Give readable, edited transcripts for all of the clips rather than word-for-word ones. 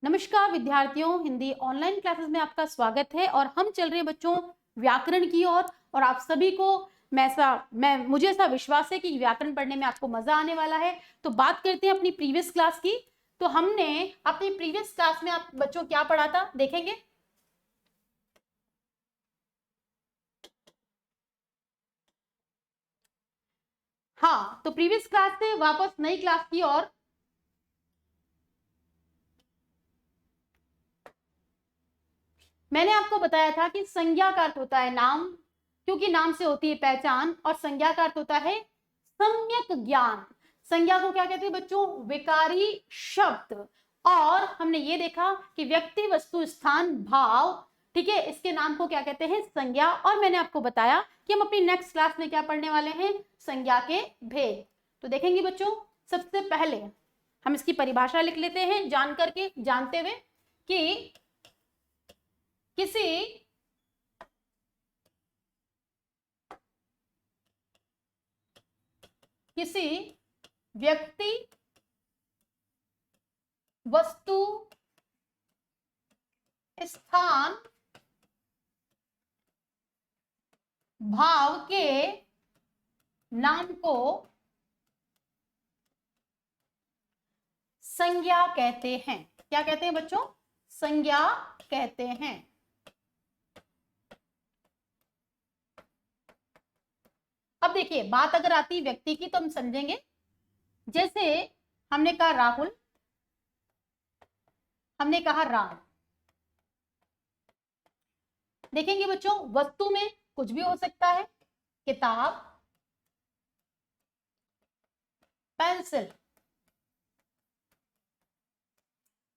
नमस्कार विद्यार्थियों, Hindi online classes में आपका स्वागत है। और हम चल रहे हैं बच्चों व्याकरण की ओर। और आप सभी को मुझे ऐसा विश्वास है कि व्याकरण पढ़ने में आपको मजा आने वाला है। तो बात करते हैं अपनी प्रीवियस क्लास की। तो हमने अपनी प्रीवियस क्लास में आप बच्चों क्या पढ़ा था देखेंगे। हाँ, तो प्रीवियस क्लास से वापस नई क्लास की ओर। मैंने आपको बताया था कि संज्ञा का अर्थ होता है नाम, क्योंकि नाम से होती है पहचान, और संज्ञा का अर्थ होता है सम्यक ज्ञान। संज्ञा को क्या कहते हैं बच्चों? विकारी शब्द। और हमने ये देखा कि व्यक्ति, वस्तु, स्थान, भाव, ठीक है, इसके नाम को क्या कहते हैं? संज्ञा। और मैंने आपको बताया कि हम अपनी नेक्स्ट क्लास में क्या पढ़ने वाले हैं? संज्ञा के भेद। तो देखेंगे बच्चों, सबसे पहले हम इसकी परिभाषा लिख लेते हैं जानते हुए कि किसी व्यक्ति, वस्तु, स्थान, भाव के नाम को संज्ञा कहते हैं। क्या कहते हैं बच्चों? संज्ञा कहते हैं। अब देखिए, बात अगर आती व्यक्ति की तो हम समझेंगे। जैसे हमने कहा राहुल, हमने कहा राम। देखेंगे बच्चों, वस्तु में कुछ भी हो सकता है, किताब, पेंसिल।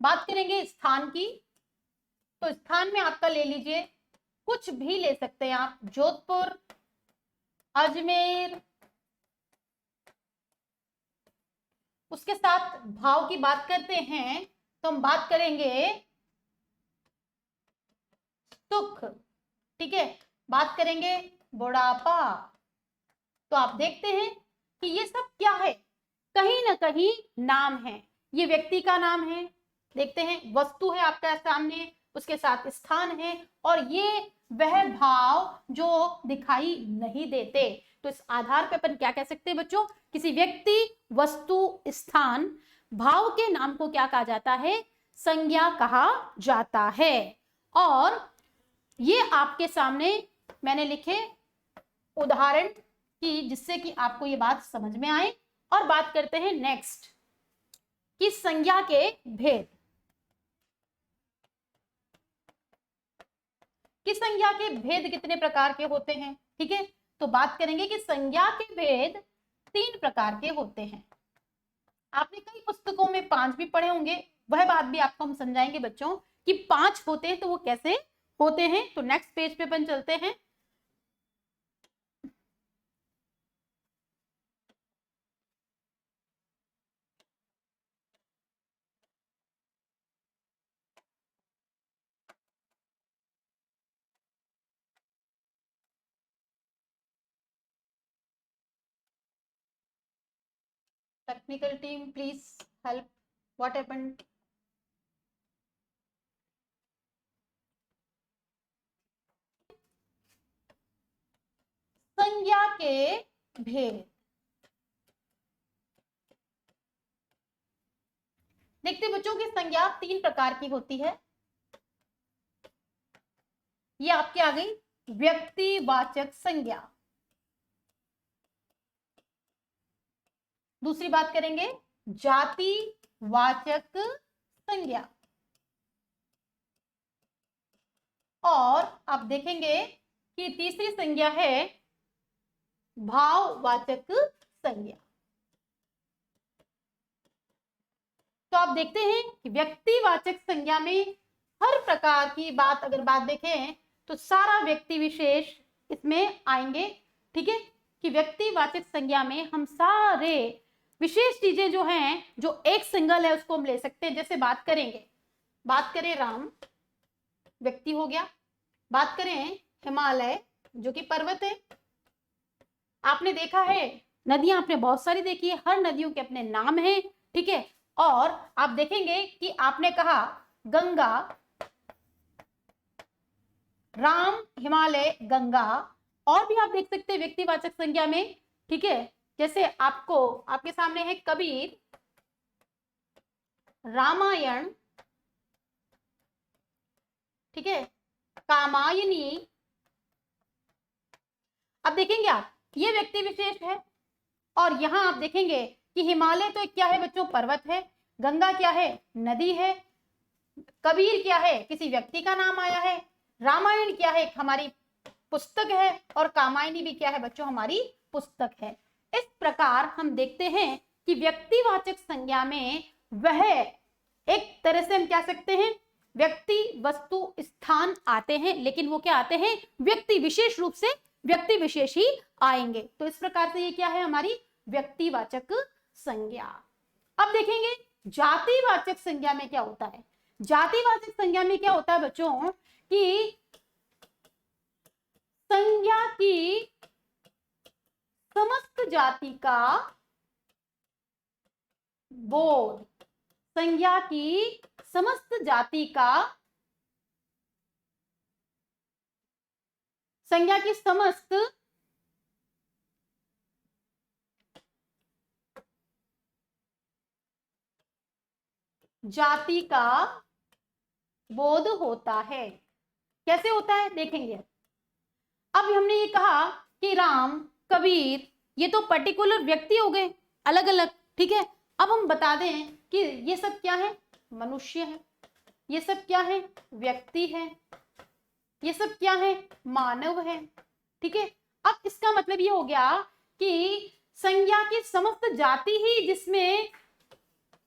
बात करेंगे स्थान की, तो स्थान में आपका ले लीजिए, कुछ भी ले सकते हैं आप, जोधपुर, अजमेर। उसके साथ भाव की बात करते हैं तो हम बात करेंगे सुख, ठीक है, बात करेंगे बुढ़ापा। तो आप देखते हैं कि ये सब क्या है? कहीं ना कहीं नाम है। ये व्यक्ति का नाम है, देखते हैं, वस्तु है आपका सामने, उसके साथ स्थान है, और ये वह भाव जो दिखाई नहीं देते। तो इस आधार पर अपन क्या कह सकते हैं बच्चों? किसी व्यक्ति, वस्तु, स्थान, भाव के नाम को क्या कहा जाता है? संज्ञा कहा जाता है। और ये आपके सामने मैंने लिखे उदाहरण की, जिससे कि आपको ये बात समझ में आए। और बात करते हैं नेक्स्ट कि संज्ञा के भेद। कि संज्ञा के भेद कितने प्रकार के होते हैं, ठीक है। तो बात करेंगे कि संज्ञा के भेद 3 प्रकार के होते हैं। आपने कई पुस्तकों में 5 भी पढ़े होंगे, वह बात भी आपको हम समझाएंगे बच्चों कि 5 होते हैं तो वो कैसे होते हैं। तो नेक्स्ट पेज पे अपन चलते हैं। Technical team please help, what happened? संज्ञा के भेद देखते बच्चों की संज्ञा 3 प्रकार की होती है। ये आपके आ गई व्यक्तिवाचक संज्ञा। दूसरी बात करेंगे जातिवाचक संज्ञा। और आप देखेंगे कि तीसरी संज्ञा है भाववाचक संज्ञा। तो आप देखते हैं कि व्यक्तिवाचक संज्ञा में हर प्रकार की बात, अगर बात देखें तो सारा व्यक्ति विशेष इसमें आएंगे, ठीक है। कि व्यक्तिवाचक संज्ञा में हम सारे विशेष चीजें जो हैं, जो एक सिंगल है उसको हम ले सकते हैं। जैसे बात करें राम, व्यक्ति हो गया। बात करें हिमालय, जो कि पर्वत है। आपने देखा है नदियां, आपने बहुत सारी देखी है, हर नदियों के अपने नाम हैं, ठीक है। और आप देखेंगे कि आपने कहा गंगा, राम, हिमालय, गंगा। और भी आप देख सकते हैं व्यक्तिवाचक संज्ञा में, ठीक है, जैसे आपके सामने है कबीर, रामायण, ठीक है, कामायनी। अब देखेंगे आप, ये व्यक्ति विशेष है। और यहां आप देखेंगे कि हिमालय तो क्या है बच्चों, पर्वत है। गंगा क्या है, नदी है। कबीर क्या है, किसी व्यक्ति का नाम आया है। रामायण क्या है, हमारी पुस्तक है। और कामायनी भी क्या है बच्चों, हमारी पुस्तक है। इस प्रकार हम देखते हैं कि व्यक्तिवाचक संज्ञा में वह एक तरह से हम क्या सकते हैं, व्यक्ति, वस्तु, स्थान आते हैं, लेकिन वो क्या आते हैं, व्यक्ति विशेष रूप से व्यक्ति विशेष ही आएंगे। तो इस प्रकार से ये क्या है, हमारी व्यक्तिवाचक संज्ञा। अब देखेंगे जातिवाचक संज्ञा में क्या होता है। जातिवाचक संज्ञा में क्या होता है बच्चों कि संज्ञा की समस्त जाति का बोध, संज्ञा की समस्त जाति का, संज्ञा की समस्त जाति का बोध होता है। कैसे होता है देखेंगे। अब हमने ये कहा कि राम, कबीर, ये तो पर्टिकुलर व्यक्ति हो गए, अलग अलग, ठीक है। अब हम बता दें कि ये सब क्या है, मनुष्य है। ये सब क्या है, व्यक्ति है। ये सब क्या है, मानव है, ठीक है। अब इसका मतलब ये हो गया कि संज्ञा की समस्त जाति ही जिसमें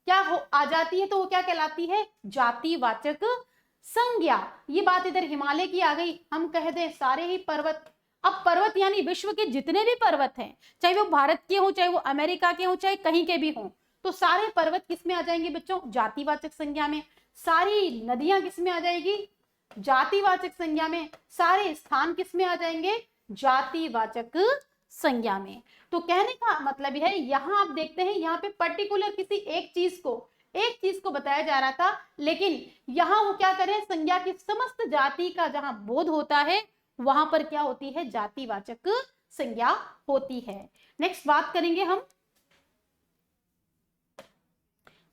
क्या हो आ जाती है, तो वो क्या कहलाती है, जातिवाचक संज्ञा। ये बात इधर हिमालय की आ गई। हम कह दें सारे ही पर्वत। अब पर्वत यानी विश्व के जितने भी पर्वत हैं, चाहे वो भारत के हो, चाहे वो अमेरिका के हो, चाहे कहीं के भी हो, तो सारे पर्वत किस में आ जाएंगे बच्चों, जातिवाचक संज्ञा में। सारी नदियां किस में आ जाएगी, जातिवाचक संज्ञा में। सारे स्थान किस में आ जाएंगे, जातिवाचक संज्ञा में। तो कहने का मतलब है, यहां आप देखते हैं, यहाँ पे पर्टिकुलर किसी एक चीज को बताया जा रहा था, लेकिन यहां वो क्या करें, संज्ञा की समस्त जाति का जहां बोध होता है, वहां पर क्या होती है, जातिवाचक संज्ञा होती है। नेक्स्ट बात करेंगे हम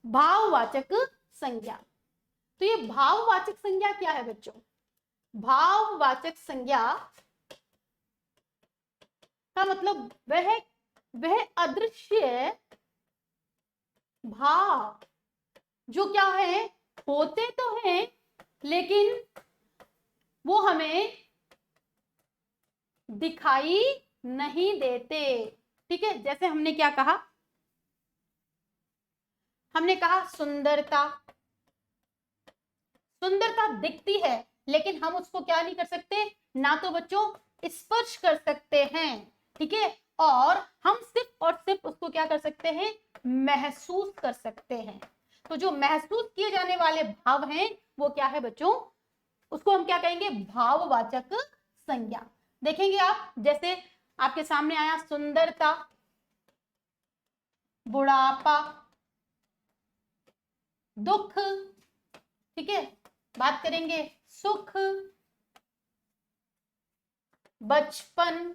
भाववाचक संज्ञा। तो ये भाववाचक संज्ञा क्या है बच्चों, भाववाचक संज्ञा का मतलब वह अदृश्य भाव जो क्या है, होते तो हैं लेकिन वो हमें दिखाई नहीं देते, ठीक है। जैसे हमने क्या कहा, हमने कहा सुंदरता दिखती है, लेकिन हम उसको क्या नहीं कर सकते, ना तो बच्चों स्पर्श कर सकते हैं, ठीक है, और हम सिर्फ और सिर्फ उसको क्या कर सकते हैं, महसूस कर सकते हैं। तो जो महसूस किए जाने वाले भाव हैं वो क्या है बच्चों, उसको हम क्या कहेंगे, भाववाचक संज्ञा। देखेंगे आप, जैसे आपके सामने आया सुंदरता, बुढ़ापा, दुख, ठीक है, बात करेंगे सुख, बचपन।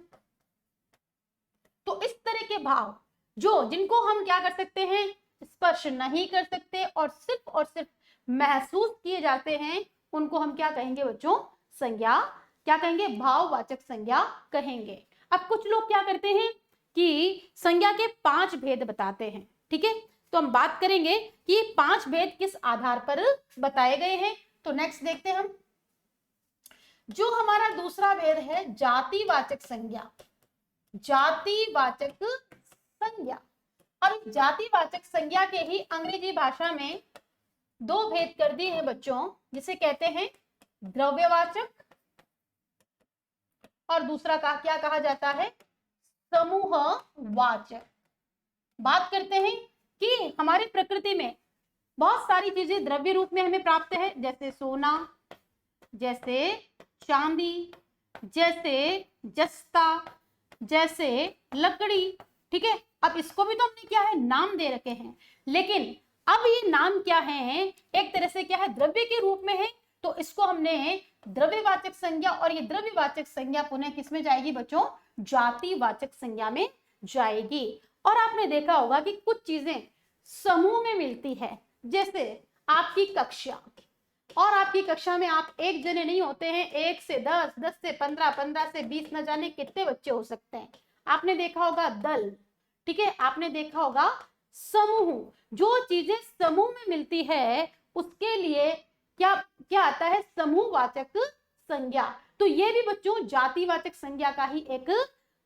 तो इस तरह के भाव जिनको हम क्या कर सकते हैं, स्पर्श नहीं कर सकते और सिर्फ महसूस किए जाते हैं, उनको हम क्या कहेंगे बच्चों, संज्ञा क्या कहेंगे, भाववाचक संज्ञा कहेंगे। अब कुछ लोग क्या करते हैं कि संज्ञा के 5 भेद बताते हैं, ठीक है। तो हम बात करेंगे कि 5 भेद किस आधार पर बताए गए हैं। तो नेक्स्ट देखते हैं हम, जो हमारा दूसरा भेद है जातिवाचक संज्ञा। जातिवाचक संज्ञा, अब जातिवाचक संज्ञा के ही अंग्रेजी भाषा में 2 भेद कर दिए हैं बच्चों, जिसे कहते हैं द्रव्यवाचक और दूसरा का क्या कहा जाता है, समूहवाचक। बात करते हैं कि हमारी प्रकृति में बहुत सारी चीजें द्रव्य रूप में हमें प्राप्त है, जैसे सोना, जैसे चांदी, जैसे जस्ता, जैसे लकड़ी, ठीक है। अब इसको भी तो हमने क्या है, नाम दे रखे हैं, लेकिन अब ये नाम क्या है, एक तरह से क्या है, द्रव्य के रूप में है, तो इसको हमने द्रव्यवाचक संज्ञा, और ये द्रव्यवाचक संज्ञा पुनः किसमें जाएगी बच्चों, जातिवाचक संज्ञा में जाएगी। और आपने देखा होगा कि कुछ चीजें समूह में मिलती है, जैसे आपकी कक्षा, और आपकी कक्षा में आप एक जने नहीं होते हैं, 1 से 10, 10 से 15, 15 से 20, न जाने कितने बच्चे हो सकते हैं। आपने देखा होगा दल, ठीक है, आपने देखा होगा समूह। जो चीजें समूह में मिलती है उसके लिए क्या क्या आता है, समूहवाचक संज्ञा। तो ये भी बच्चों जातिवाचक संज्ञा का ही एक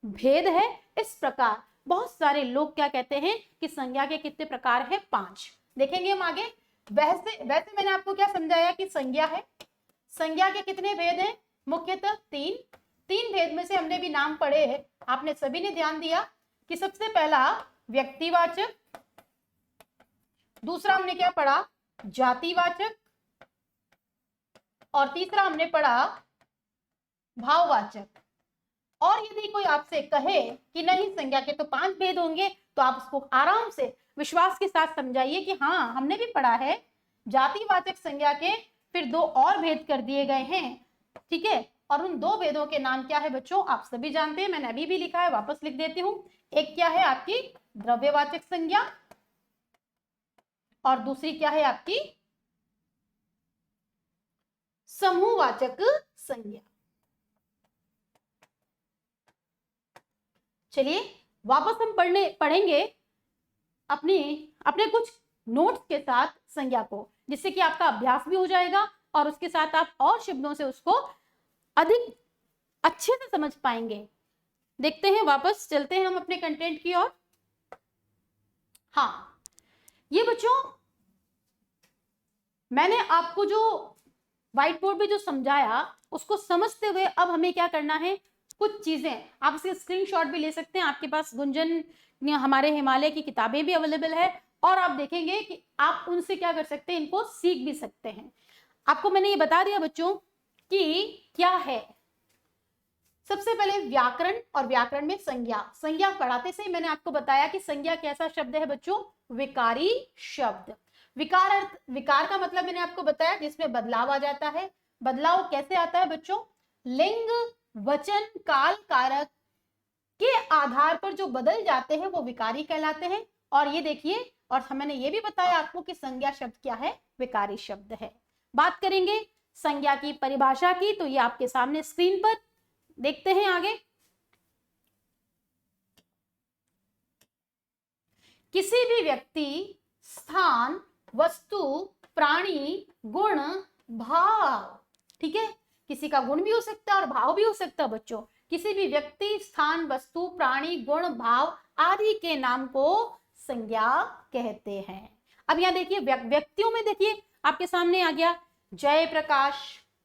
भेद है। इस प्रकार बहुत सारे लोग क्या कहते हैं कि संज्ञा के कितने प्रकार है, 5। देखेंगे हम आगे। वैसे मैंने आपको क्या समझाया कि संज्ञा है, संज्ञा के कितने भेद हैं, मुख्यतः 3 भेद में से हमने भी नाम पढ़े हैं, आपने सभी ने ध्यान दिया कि सबसे पहला व्यक्तिवाचक, दूसरा हमने क्या पढ़ा, जातिवाचक, और तीसरा हमने पढ़ा भाववाचक। और यदि कोई आपसे कहे कि नहीं संज्ञा के तो 5 भेद होंगे, तो आप उसको आराम से विश्वास के साथ समझाइए कि हाँ हमने भी पढ़ा है, जातिवाचक संज्ञा के फिर 2 और भेद कर दिए गए हैं, ठीक है। और उन 2 भेदों के नाम क्या है बच्चों, आप सभी जानते हैं, मैंने अभी भी लिखा है, वापस लिख देती हूँ। एक क्या है आपकी द्रव्यवाचक संज्ञा, और दूसरी क्या है आपकी समूहवाचक संज्ञा। चलिए वापस हम पढ़ेंगे अपने कुछ नोट्स के साथ संज्ञा को, जिससे कि आपका अभ्यास भी हो जाएगा और उसके साथ आप और शब्दों से उसको अधिक अच्छे से समझ पाएंगे। देखते हैं, वापस चलते हैं हम अपने कंटेंट की ओर। हाँ, ये बच्चों मैंने आपको जो व्हाइट बोर्ड पे जो समझाया उसको समझते हुए अब हमें क्या करना है, कुछ चीजें आप इसके स्क्रीनशॉट भी ले सकते हैं, आपके पास गुंजन हमारे हिमालय की किताबें भी अवेलेबल है, और आप देखेंगे कि आप उनसे क्या कर सकते हैं, इनको सीख भी सकते हैं। आपको मैंने ये बता दिया बच्चों कि क्या है, सबसे पहले व्याकरण, और व्याकरण में संज्ञा पढ़ाते से मैंने आपको बताया कि संज्ञा कैसा शब्द है बच्चों, विकारी शब्द। विकार का मतलब मैंने आपको बताया जिसमें बदलाव आ जाता है। बदलाव कैसे आता है बच्चों, लिंग, वचन, काल, कारक के आधार पर जो बदल जाते हैं वो विकारी कहलाते हैं। और ये देखिए, और मैंने ये भी बताया आपको कि संज्ञा शब्द क्या है, विकारी शब्द है। बात करेंगे संज्ञा की परिभाषा की, तो ये आपके सामने स्क्रीन पर देखते हैं आगे। किसी भी व्यक्ति, स्थान, वस्तु, प्राणी, गुण, भाव, ठीक है, किसी का गुण भी हो सकता है और भाव भी हो सकता है बच्चों। किसी भी व्यक्ति, स्थान, वस्तु, प्राणी, गुण, भाव आदि के नाम को संज्ञा कहते हैं। अब यहाँ देखिए व्यक्तियों में देखिए आपके सामने आ गया जयप्रकाश,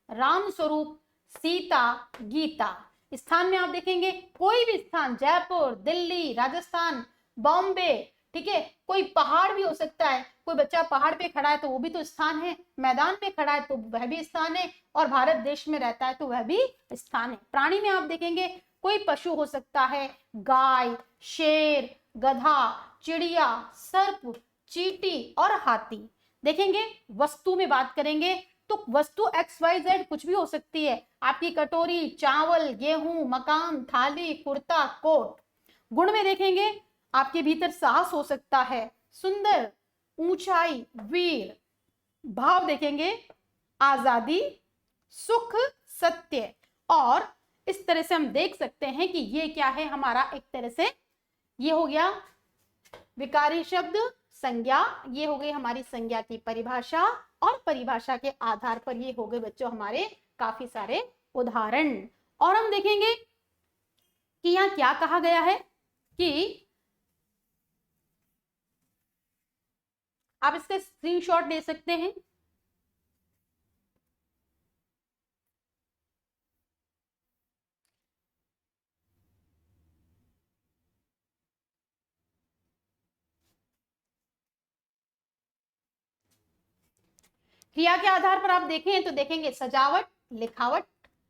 राम स्वरूप, सीता, गीता। स्थान में आप देखेंगे कोई भी स्थान, जयपुर, दिल्ली, राजस्थान, बॉम्बे, ठीक है, कोई पहाड़ भी हो सकता है, कोई बच्चा पहाड़ पे खड़ा है तो वो भी तो स्थान है, मैदान पे खड़ा है तो वह भी स्थान है, और भारत देश में रहता है तो वह भी स्थान है। प्राणी में आप देखेंगे कोई पशु हो सकता है, गाय, शेर, गधा, चिड़िया, सर्प, चींटी और हाथी। देखेंगे वस्तु में बात करेंगे तो वस्तु XYZ कुछ भी हो सकती है, आपकी कटोरी, चावल, गेहूं, मकान, थाली, कुर्ता, कोट। गुण में देखेंगे आपके भीतर साहस हो सकता है, सुंदर, ऊंचाई, वीर। भाव देखेंगे आजादी, सुख, सत्य। और इस तरह से हम देख सकते हैं कि ये क्या है हमारा, एक तरह से ये हो गया विकारी शब्द, संज्ञा, ये हो गई हमारी संज्ञा की परिभाषा, और परिभाषा के आधार पर ये हो गए बच्चों हमारे काफी सारे उदाहरण। और हम देखेंगे कि यहाँ क्या कहा गया है कि आप इसका स्क्रीनशॉट ले सकते हैं। क्रिया के आधार पर आप देखें तो देखेंगे सजावट, लिखावट।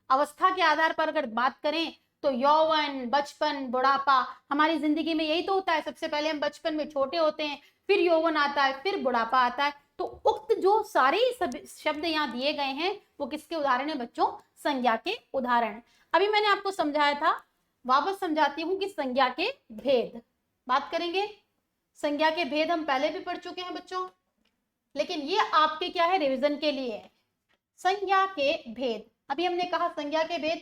अवस्था के आधार पर अगर बात करें तो यौवन, बचपन, बुढ़ापा। हमारी जिंदगी में यही तो होता है, सबसे पहले हम बचपन में छोटे होते हैं, फिर यौवन आता है, फिर बुढ़ापा आता है। तो उक्त जो सारे शब्द यहाँ दिए गए हैं वो किसके उदाहरण है बच्चों? संज्ञा के उदाहरण। अभी मैंने आपको समझाया था, वापस समझाती हूँ कि संज्ञा के भेद बात करेंगे। संज्ञा के भेद हम पहले भी पढ़ चुके हैं बच्चों, लेकिन ये आपके क्या है, रिवीजन के लिए है। संज्ञा के भेद, अभी हमने कहा संज्ञा के भेद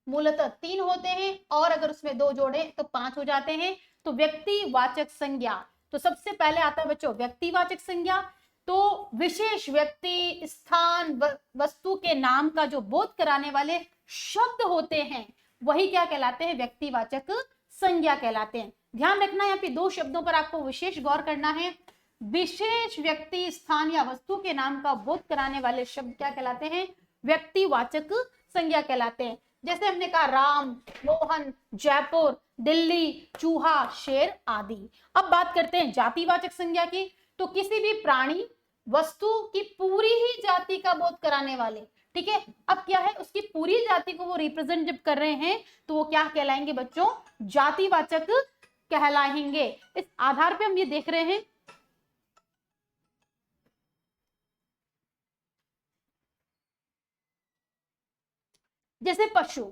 मूलतः 3 होते हैं और अगर उसमें 2 जोड़े तो 5 हो जाते हैं। तो व्यक्तिवाचक संज्ञा, तो सबसे पहले आता है बच्चों व्यक्तिवाचक संज्ञा। तो विशेष व्यक्ति, स्थान, वस्तु के नाम का जो बोध कराने वाले शब्द होते हैं वही क्या कहलाते हैं? व्यक्तिवाचक संज्ञा कहलाते हैं। ध्यान रखना यहाँ पे 2 शब्दों पर आपको विशेष गौर करना है। विशेष व्यक्ति, स्थान या वस्तु के नाम का बोध कराने वाले शब्द क्या कहलाते हैं? व्यक्तिवाचक संज्ञा कहलाते हैं। जैसे हमने कहा राम, मोहन, जयपुर, दिल्ली, चूहा, शेर आदि। अब बात करते हैं जातिवाचक संज्ञा की। तो किसी भी प्राणी, वस्तु की पूरी ही जाति का बोध कराने वाले, ठीक है। अब क्या है, उसकी पूरी जाति को वो रिप्रेजेंट जब कर रहे हैं तो वो क्या कहलाएंगे बच्चों? जातिवाचक कहलाएंगे। इस आधार पे हम ये देख रहे हैं, जैसे पशु,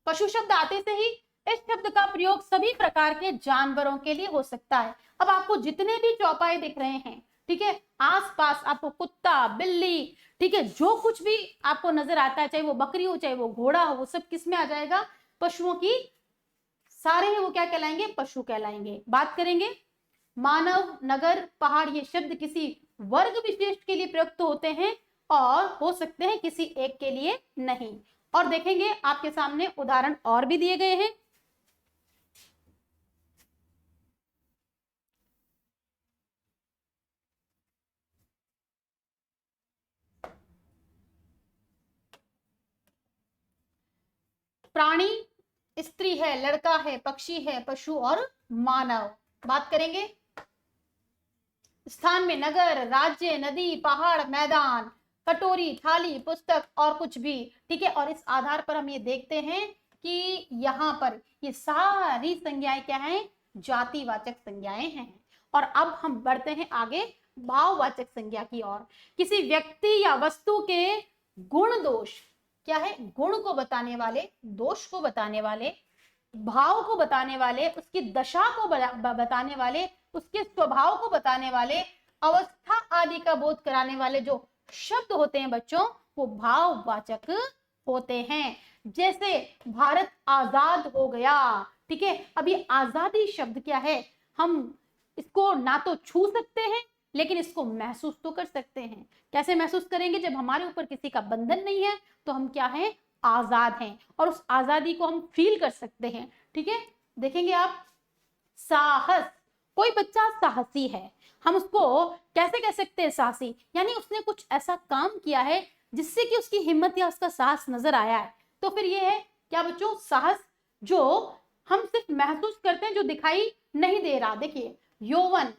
पशु शब्द आते से ही इस शब्द का प्रयोग सभी प्रकार के जानवरों के लिए हो सकता है। अब आपको जितने भी चौपाए दिख रहे हैं, ठीक है, आसपास आपको कुत्ता, बिल्ली, ठीक है, जो कुछ भी आपको नजर आता है, चाहे वो बकरी हो, चाहे वो घोड़ा हो, वो सब किस में आ जाएगा? पशुओं की, सारे ही वो क्या कहलाएंगे? पशु कहलाएंगे। बात करेंगे मानव, नगर, पहाड़, ये शब्द किसी वर्ग विशेष के लिए प्रयुक्त होते हैं और हो सकते हैं किसी एक के लिए नहीं। और देखेंगे आपके सामने उदाहरण और भी दिए गए हैं। प्राणी, स्त्री है, लड़का है, पक्षी है, पशु और मानव। बात करेंगे स्थान में नगर, राज्य, नदी, पहाड़, मैदान, कटोरी, थाली, पुस्तक और कुछ भी, ठीक है। और इस आधार पर हम ये देखते हैं कि यहाँ पर ये सारी संज्ञाएं क्या हैं? जातिवाचक संज्ञाएं हैं। और अब हम बढ़ते हैं आगे भाववाचक संज्ञा की ओर। किसी व्यक्ति या वस्तु के गुण दोष, क्या है? गुण को बताने वाले, दोष को बताने वाले, भाव को बताने वाले, उसकी दशा को बताने वाले, उसके स्वभाव को बताने वाले, अवस्था आदि का बोध कराने वाले जो शब्द होते हैं बच्चों, वो भाववाचक होते हैं। जैसे भारत आजाद हो गया, ठीक है। अभी आजादी शब्द क्या है? हम इसको ना तो छू सकते हैं लेकिन इसको महसूस तो कर सकते हैं। कैसे महसूस करेंगे? जब हमारे ऊपर किसी का बंधन नहीं है तो हम क्या हैं? आजाद हैं, और उस आजादी को हम फील कर सकते हैं, ठीक है। देखेंगे आप साहस, कोई बच्चा साहसी है, हम उसको कैसे कह सकते हैं? साहसी, यानी उसने कुछ ऐसा काम किया है जिससे कि उसकी हिम्मत या उसका साहस नजर आया है। तो फिर ये है क्या बच्चों? साहस, जो हम सिर्फ महसूस करते हैं, जो दिखाई नहीं दे रहा। देखिए यौवन,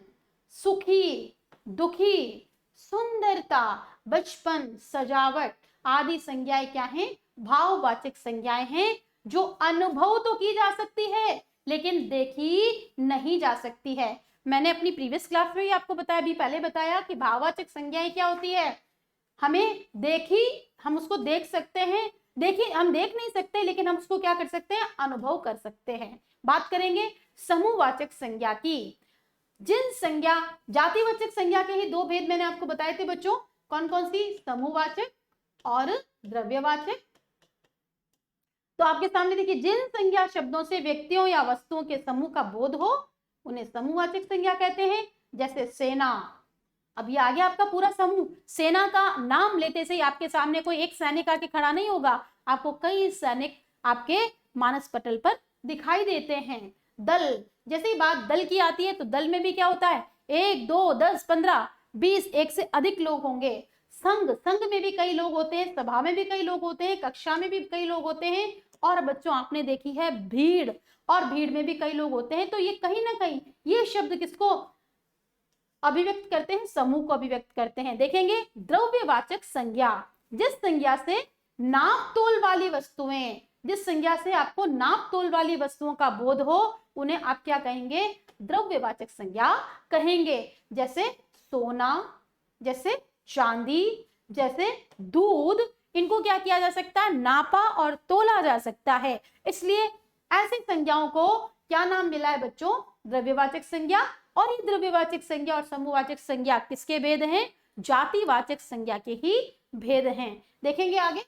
सुखी, दुखी, सुंदरता, बचपन, सजावट आदि संज्ञाएं क्या हैं? भाववाचक संज्ञाएं हैं, जो अनुभव तो की जा सकती है लेकिन देखी नहीं जा सकती है। मैंने अपनी प्रीवियस क्लास में ही आपको बताया, अभी पहले बताया कि भाववाचक संज्ञाएं क्या होती है? हमें देखी, हम उसको देख सकते हैं, देखिए हम देख नहीं सकते लेकिन हम उसको क्या कर सकते हैं? अनुभव कर सकते हैं। बात करेंगे समूहवाचक संज्ञा की। जिन संज्ञा, जातिवाचक संज्ञा के ही 2 भेद मैंने आपको बताए थे बच्चों, कौन कौन सी? समूहवाचक और द्रव्यवाचक। तो आपके सामने देखिए, जिन संज्ञा शब्दों से व्यक्तियों या वस्तुओं के समूह का बोध हो उन्हें समूहवाचक संज्ञा कहते हैं। जैसे सेना, अब ये आ गया आपका पूरा समूह। सेना का नाम लेते से ही आपके सामने कोई एक सैनिक आके खड़ा नहीं होगा, आपको कई सैनिक आपके मानस पटल पर दिखाई देते हैं। दल, जैसे ही बात दल की आती है तो दल में भी क्या होता है? 1, 2, 10, 15, 20, एक से अधिक लोग होंगे। संघ, संघ में भी कई लोग होते हैं, सभा में भी कई लोग होते हैं, कक्षा में भी कई लोग होते हैं। और बच्चों आपने देखी है भीड़, और भीड़ में भी कई लोग होते हैं। तो ये कहीं ना कहीं ये शब्द किसको अभिव्यक्त करते हैं? समूह को अभिव्यक्त करते हैं। देखेंगे द्रव्यवाचक संज्ञा, जिस संज्ञा से नाप तोल वाली वस्तुएं, जिस संज्ञा से आपको नाप तोल वाली वस्तुओं का बोध हो उन्हें आप क्या कहेंगे, द्रव्यवाचक संज्ञा कहेंगे। जैसे सोना, जैसे चांदी, जैसे दूध, इनको क्या किया जा सकता है, नापा और तोला जा सकता है। इसलिए ऐसी संज्ञाओं को क्या नाम मिला है बच्चों, द्रव्यवाचक संज्ञा। और ये द्रव्यवाचक संज्ञा और समूहवाचक संज्ञा किसके भेद हैं, जातिवाचक संज्ञा के ही भेद हैं। देखेंगे आगे।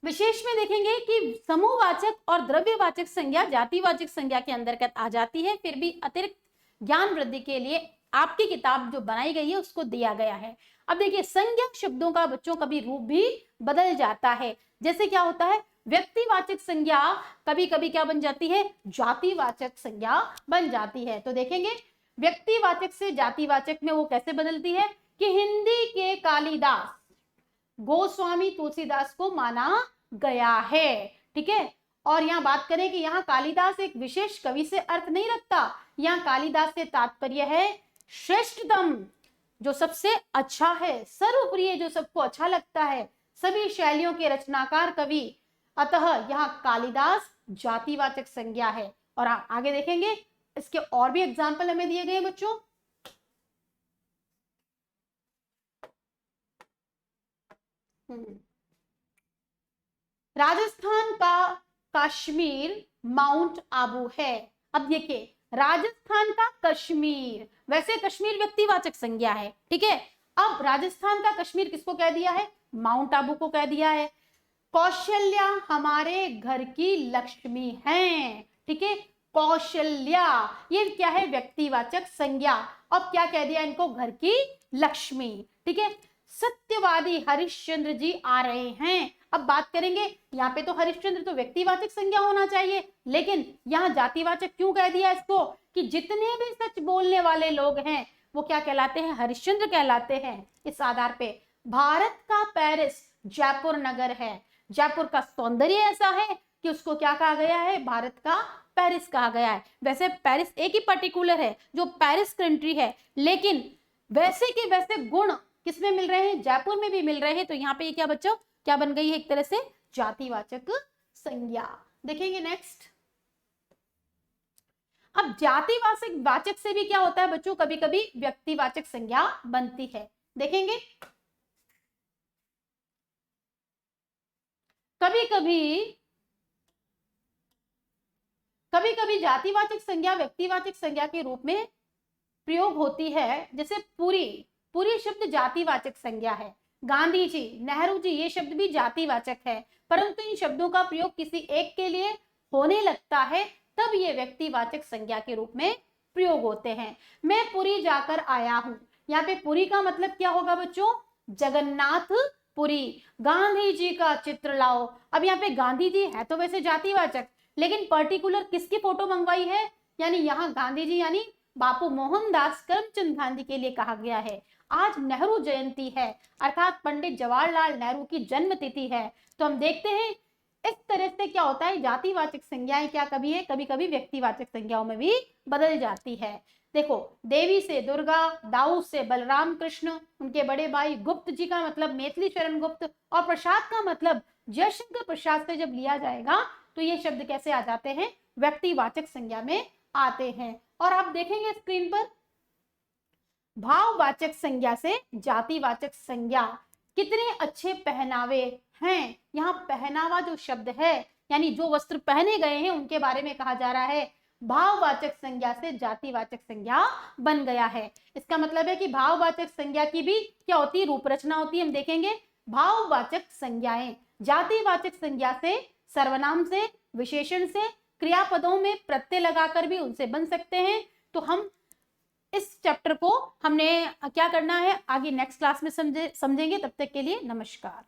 विशेष में देखेंगे कि समूहवाचक और द्रव्यवाचक संज्ञा जातिवाचक संज्ञा के अंतर्गत आ जाती है, फिर भी अतिरिक्त ज्ञान वृद्धि के लिए आपकी किताब जो बनाई गई है उसको दिया गया है। अब देखिए, संज्ञक शब्दों का बच्चों कभी रूप भी बदल जाता है। जैसे क्या होता है, व्यक्तिवाचक संज्ञा कभी कभी क्या बन जाती है, जातिवाचक संज्ञा बन जाती है। तो देखेंगे व्यक्तिवाचक से जातिवाचक में वो कैसे बदलती है कि हिंदी के कालिदास, गोस्वामी तुलसीदास को माना गया है। ठीक है, और यहाँ बात करें कि यहाँ कालिदास एक विशेष कवि से अर्थ नहीं रखता, यहाँ कालिदास से तात्पर्य है श्रेष्ठतम, जो सबसे अच्छा है, सर्वप्रिय, जो सबको अच्छा लगता है, सभी शैलियों के रचनाकार कवि। अतः यहाँ कालिदास जातिवाचक संज्ञा है। और आगे देखेंगे इसके और भी एग्जाम्पल हमें दिए गए बच्चों। राजस्थान का कश्मीर माउंट आबू है। अब देखिए, राजस्थान का कश्मीर, वैसे कश्मीर व्यक्तिवाचक संज्ञा है, ठीक है। अब राजस्थान का कश्मीर किसको कह दिया है, माउंट आबू को कह दिया है। कौशल्या हमारे घर की लक्ष्मी है, ठीक है। कौशल्या ये क्या है, व्यक्तिवाचक संज्ञा। अब क्या कह दिया इनको, घर की लक्ष्मी, ठीक है। सत्यवादी हरिश्चंद्र जी आ रहे हैं। अब बात करेंगे, यहाँ पे तो हरिश्चंद्र तो व्यक्तिवाचक संज्ञा होना चाहिए, लेकिन यहाँ जातिवाचक क्यों कह दिया इसको, कि जितने भी सच बोलने वाले लोग हैं वो क्या कहलाते हैं, हरिश्चंद्र कहलाते हैं। इस आधार पे भारत का पेरिस जयपुर नगर है। जयपुर का सौंदर्य ऐसा है कि उसको क्या कहा गया है, भारत का पेरिस कहा गया है। वैसे पेरिस एक ही पर्टिकुलर है जो पेरिस कंट्री है, लेकिन वैसे के वैसे गुण किसमें मिल रहे हैं, जयपुर में भी मिल रहे हैं। तो यहाँ पे क्या बच्चों क्या बन गई है, एक तरह से जातिवाचक संज्ञा। देखेंगे नेक्स्ट। अब जातिवाचक वाचक से भी क्या होता है बच्चों, कभी कभी व्यक्तिवाचक संज्ञा बनती है। देखेंगे कभी कभी जातिवाचक संज्ञा व्यक्तिवाचक संज्ञा के रूप में प्रयोग होती है। जैसे पूरी शब्द जातिवाचक संज्ञा है। गांधी जी, नेहरू जी, ये शब्द भी जातिवाचक है, परंतु इन शब्दों का प्रयोग किसी एक के लिए होने लगता है तब ये व्यक्तिवाचक संज्ञा के रूप में प्रयोग होते हैं। मैं पुरी जाकर आया हूं, यहाँ पे पुरी का मतलब क्या होगा बच्चों, जगन्नाथ पुरी। गांधी जी का चित्र लाओ। अब यहाँ पे गांधी जी है तो वैसे जातिवाचक, लेकिन पर्टिकुलर किसकी फोटो मंगवाई है, यानी यहाँ गांधी जी यानी बापू मोहनदास करमचंद गांधी के लिए कहा गया है। आज नेहरू जयंती है, अर्थात पंडित जवाहरलाल नेहरू की जन्म तिथि है। तो हम देखते हैं इस तरह से क्या होता है, जातिवाचक संज्ञाएं क्या कभी है, कभी कभी व्यक्तिवाचक संज्ञाओं में भी बदल जाती है। देखो, देवी से दुर्गा, दाऊ से बलराम कृष्ण, उनके बड़े भाई गुप्त जी का मतलब मैथिली शरण गुप्त, और प्रसाद का मतलब जयशंकर प्रसाद से जब लिया जाएगा तो ये शब्द कैसे आ जाते हैं, व्यक्तिवाचक संज्ञा में आते हैं। और आप देखेंगे स्क्रीन पर भाववाचक संज्ञा से जातिवाचक संज्ञा, कितने अच्छे पहनावे हैं। यहाँ पहनावा जो शब्द है, यानी जो वस्त्र पहने गए हैं उनके बारे में कहा जा रहा है, भाववाचक संज्ञा से जातिवाचक संज्ञा बन गया है। इसका मतलब है कि भाववाचक संज्ञा की भी क्या होती है, रूप रचना होती है। हम देखेंगे भाववाचक संज्ञाएं जातिवाचक संज्ञा से, सर्वनाम से, विशेषण से, क्रियापदों में प्रत्यय लगाकर भी उनसे बन सकते हैं। तो हम इस चैप्टर को हमने क्या करना है आगे नेक्स्ट क्लास में समझेंगे। तब तक के लिए नमस्कार।